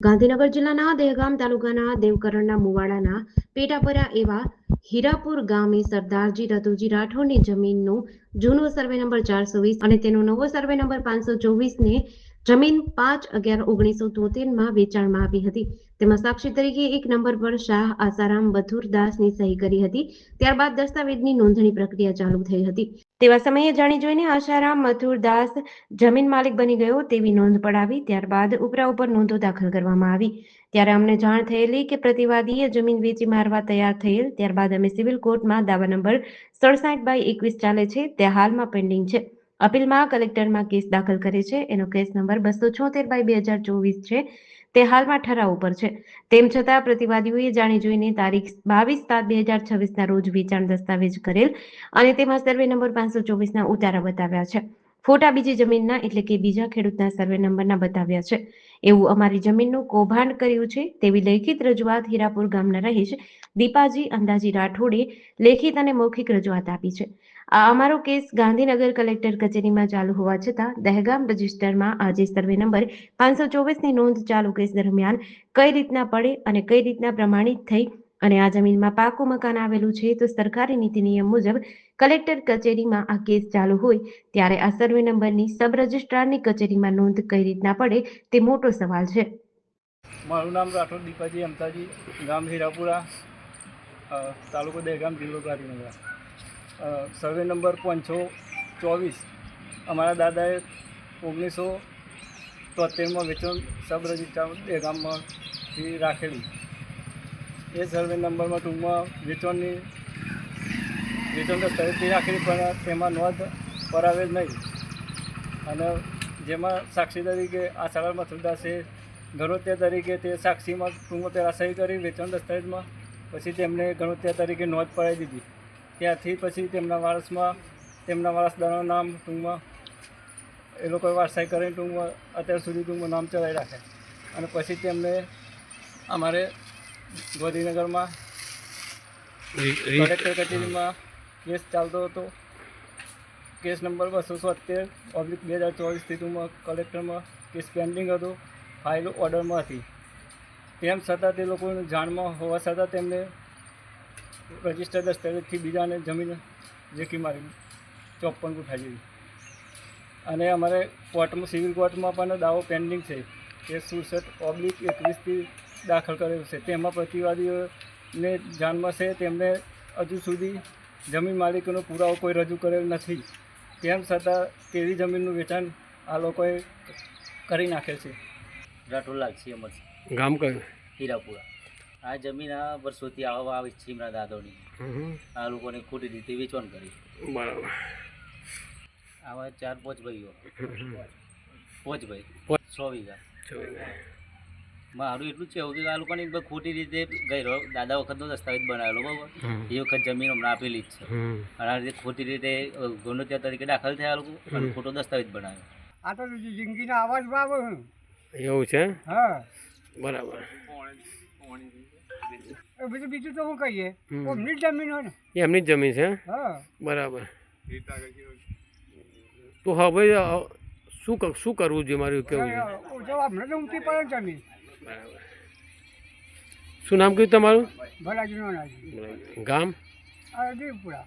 ગાંધીનગર જિલ્લાના દહેગામ તાલુકાના દેવકરણના મુવાડાના પેટાપરા એવા હીરાપુર ગામે સરદારજી રતુજી રાઠોડની જમીનનું જૂનો સર્વે નંબર 420 અને તેનો નવો સર્વે નંબર 524 ને જમીન 5/11/1973માં વેચાણમાં આવી હતી. તેમાં સાક્ષી તરીકે એક નંબર પર શાહ આસારામ બથુરદાસની સહી કરી હતી. ત્યારબાદ દસ્તાવેજની નોંધણી પ્રક્રિયા ચાલુ થઈ હતી. તેવા સમયે જાણી જોઈને આશારામ મથુરદાસ જમીન માલિક બની ગયો તેવી નોંધ પડાવી. ત્યારબાદ ઉપરા ઉપર નોંધો દાખલ કરવામાં આવી. ત્યારે અમને જાણ થયેલી કે પ્રતિવાદીએ જમીન વેચી મારવા તૈયાર થયેલ. ત્યારબાદ અમે સિવિલ કોર્ટમાં દાવા નંબર 67/21 ચાલે છે તે હાલમાં પેન્ડિંગ છે. અપીલમાં કલેક્ટરમાં કેસ દાખલ કરે છે. એનો કેસ નંબર 276/2024 છે. તે હાલમાં ઠરાવ ઉપર છે. તેમ છતાં પ્રતિવાદીઓએ જાણી જોઈને તારીખ 22/7/2026ના રોજ વેચાણ દસ્તાવેજ કરેલ અને તેમાં સર્વે નંબર 524ના ઉતારા બતાવ્યા છે. ફોટા બીજી જમીનના એટલે કે બીજા ખેડૂતના સર્વે નંબરના બતાવ્યા છે. એવું અમારી જમીનનું કૌભાંડ કર્યું છે તેવી લેખિત રજૂઆત હીરાપુર ગામના રહીશ દીપાજી અંદાજી રાઠોડે લેખિત અને મૌખિક રજૂઆત આપી છે. આ અમારો કેસ ગાંધીનગર કલેક્ટર કચેરીમાં ચાલુ હોવા છતાં દહેગામ રજિસ્ટરમાં આજે સર્વે નંબર 524ની નોંધ ચાલુ કેસ દરમિયાન કઈ રીતના પડે અને કઈ રીતના પ્રમાણિત થઈ અને આ જમીનમાં પાકું મકાન આવેલું છે તો સરકારી નીતિ નિયમ મુજબ કલેક્ટર કચેરીમાં આ કેસ ચાલુ હોય ત્યારે આ સર્વે નંબરની સબ રજિસ્ટ્રારની કચેરીમાં નોંધ કઈ રીતના પડે તે મોટો સવાલ છે. મારું નામ રાઠોડ દીપાજી અમતાજી, ગામ હીરાપુરા, તાલુકો દહેગામ, જિલ્લો ગાંધીનગર. સર્વે નંબર 524 અમારા દાદાએ 1973માં વેચાણ સબ રજિસ્ટ્રાર દહેગામમાંથી રાખેલી. એ સર્વે નંબરમાં ટૂંકમાં વેચાણ દસ્તાવેજથી રાખેલી, પણ તેમાં નોંધ કરાવેલ નહીં. અને જેમાં સાક્ષી તરીકે આશારામ મથુરદાસે ગણોત્યા તરીકે તે સાક્ષીમાં ટૂંકમાં પહેલાં સહી કરી વેચાણ દસ્તાવેજમાં, પછી તેમને ગણોત્યા તરીકે નોંધ પડાવી દીધી. ત્યાંથી પછી તેમના વારસદારોનું નામ ટૂંકમાં એ લોકોએ વારસાઈ કરીને ટૂંકમાં અત્યાર સુધી ટૂંકમાં નામ ચલાવી રાખે. અને પછી તેમને અમારે ગાંધીનગરમાં કલેક્ટર કચેરીમાં કેસ ચાલતો હતો. કેસ નંબર 277/2024થી ટૂંકમાં કલેક્ટરમાં કેસ પેન્ડિંગ હતો, ફાઇલ ઓર્ડરમાં હતી. તેમ છતાં તે લોકોને જાણમાં હોવા છતાં તેમને રજિસ્ટર દસ્તાવેજથી બીજાને જમીન વેચી મારી 54 ગુઠા જેવી. અને અમારે કોર્ટમાં, સિવિલ કોર્ટમાં પણ દાવો પેન્ડિંગ છે. કેસ 67/21થી દાખલ કરેલો છે. તેમાં પ્રતિવાદીઓને જાણમાં છે તેમને હજુ સુધી જમીન માલિકીનો પુરાવો કોઈ રજૂ કરેલ નથી. તેમ છતાં તેવી જમીનનું વેચાણ આ લોકોએ કરી નાખે છે. રાઠોડ લાગશે અમર ગામ કયું? હીરાપુરા. આ જમીન આ વર્ષોથી આવવા આવી છે એમના દાદોની. આ લોકોને ખોટી રીતે વેચવાનું કરી. બરાબર. આવા 4-5 ભાઈઓ, 5 ભાઈ, 6 વીઘા. મારું એટલું જ છે કે આ લોકોને ખોટી રીતે ગઈ દાદા વખતનો દસ્તાવેજ બનાવેલો, બરાબર. એ વખત જમીન હમણાં આપેલી જ છે. અને આ રીતે ખોટી રીતે ગણોત્યા તરીકે દાખલ થયા લોકો અને ખોટો દસ્તાવેજ બનાવ્યો. આ તો જિંદગીના આવાજ બાબો એવું છે? હા, બરાબર. બીજું તો શું કહીએ, એમની જ જમીન હોય ને. એમની જ જમીન છે? હા, બરાબર. તો હવે શું કરવું જોઈએ મારું કેવું? અમને તો ઊંચી પડે જમીન. બરાબર. શું નામ કહ્યું તમારું? ભલાજી નો ગામ? દેવપુરા.